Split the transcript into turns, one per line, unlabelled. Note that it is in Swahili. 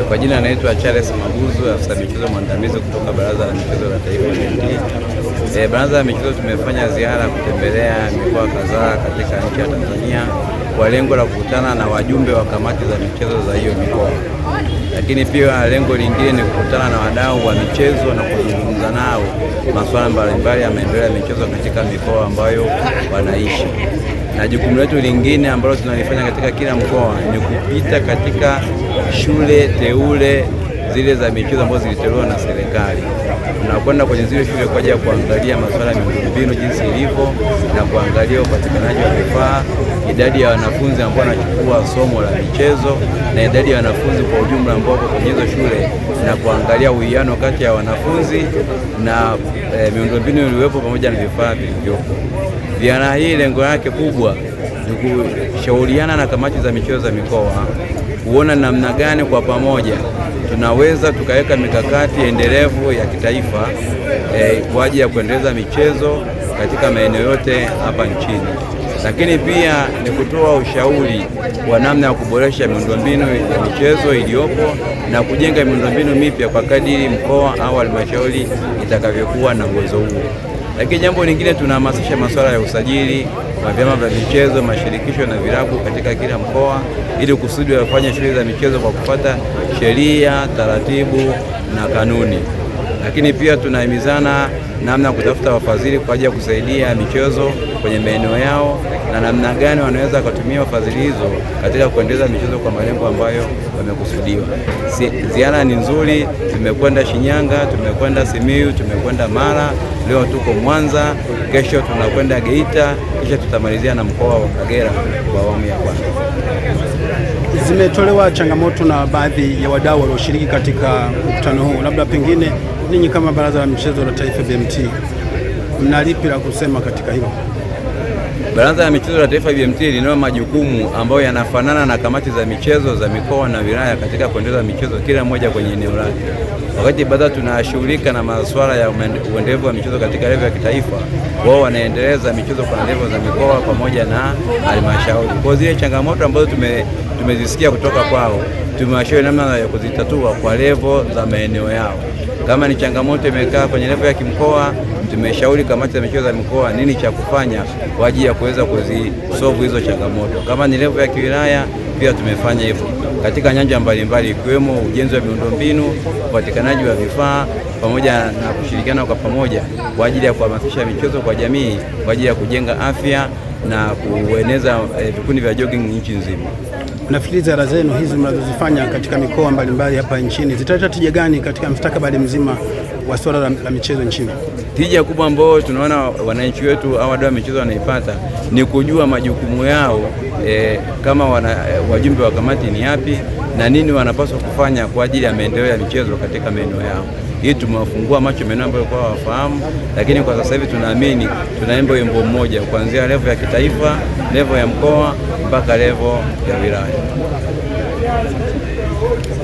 Kwa jina naitwa Charles Maguzu, afisa michezo mwandamizi kutoka Baraza la Michezo la Taifa BMT. Baraza la Michezo tumefanya ziara kutembelea mikoa kadhaa katika nchi ya Tanzania kwa lengo la kukutana na wajumbe wa kamati za michezo za hiyo mikoa. Lakini pia lengo lingine ni kukutana na wadau wa michezo na kuzungumza nao masuala mbalimbali ya maendeleo ya michezo katika mikoa ambayo wanaishi. Na jukumu letu lingine ambalo tunalifanya katika kila mkoa ni kupita katika shule teule zile za michezo ambazo zilitolewa na serikali. Tunakwenda kwenye zile shule kwa ajili ya kuangalia masuala ya miundombinu jinsi ilivyo na kuangalia upatikanaji wa vifaa, idadi ya wanafunzi ambao wanachukua somo la michezo na idadi ya wanafunzi kwa ujumla ambao wako kwenye hizo shule, na kuangalia uwiano kati ya wanafunzi na miundombinu iliyopo pamoja na vifaa vilivyopo. Ziara hii lengo lake kubwa ni kushauriana na kamati za michezo za mikoa kuona namna gani kwa pamoja tunaweza tukaweka mikakati endelevu ya kitaifa kwa ajili ya kuendeleza michezo katika maeneo yote hapa nchini. Lakini pia ni kutoa ushauri wa namna ya kuboresha miundombinu ya michezo iliyopo na kujenga miundombinu mipya kwa kadiri mkoa au halmashauri itakavyokuwa na uwezo huo. Lakini jambo lingine, tunahamasisha masuala ya usajili wa vyama vya michezo, mashirikisho na vilabu katika kila mkoa ili kusudi wafanye shughuli za michezo kwa kufuata sheria, taratibu na kanuni. Lakini pia tunahimizana namna kutafuta wafadhili kwa ajili ya kusaidia michezo kwenye maeneo yao na namna gani wanaweza kutumia wafadhili hizo katika kuendeleza michezo kwa malengo ambayo wamekusudiwa. Ziara ni nzuri, tumekwenda Shinyanga, tumekwenda Simiyu, tumekwenda Mara, leo tuko Mwanza, kesho tunakwenda Geita, kisha tutamalizia na mkoa wa Kagera kwa awamu ya kwanza.
Zimetolewa changamoto na baadhi ya wadau walioshiriki katika mkutano huu. Labda pengine ninyi kama Baraza la Michezo la Taifa BMT mna lipi la kusema katika hilo?
Baraza la Michezo la Taifa BMT linao majukumu ambayo yanafanana na kamati za michezo za mikoa na wilaya katika kuendeleza michezo kila moja kwenye eneo lake. Wakati baraza tunashughulika na masuala ya uendelevu wa michezo katika level ya kitaifa, wao wanaendeleza michezo kwa level za mikoa pamoja na halmashauri. Kwa zile changamoto ambazo tumezisikia kutoka kwao, tumewashauri namna ya kuzitatua kwa level za maeneo yao. Kama ni changamoto imekaa kwenye level ya kimkoa, tumeshauri kamati za michezo za mikoa nini cha kufanya kwa ajili ya kuweza kuzisolve hizo changamoto. Kama ni level ya kiwilaya, pia tumefanya hivyo katika nyanja mbalimbali ikiwemo ujenzi wa miundombinu, upatikanaji wa vifaa pamoja na kushirikiana kwa pamoja kwa ajili ya kuhamasisha michezo kwa jamii kwa ajili ya kujenga afya na kueneza vikundi vya jogging nchi nzima.
Nafikiri ziara zenu hizi mnazozifanya katika mikoa mbalimbali hapa nchini zitaleta tija gani katika mustakabali mzima wa swala la michezo nchini?
Tija kubwa ambayo tunaona wananchi wetu au wadau wa michezo wanaipata ni kujua majukumu yao kama wajumbe wa kamati ni yapi na nini wanapaswa kufanya kwa ajili ya maendeleo ya michezo katika maeneo yao. Hii tumewafungua macho maeneo ambayo kwa wafahamu, lakini kwa sasa hivi tunaamini tunaimba wimbo mmoja kuanzia level ya kitaifa, level ya mkoa mpaka level ya wilaya.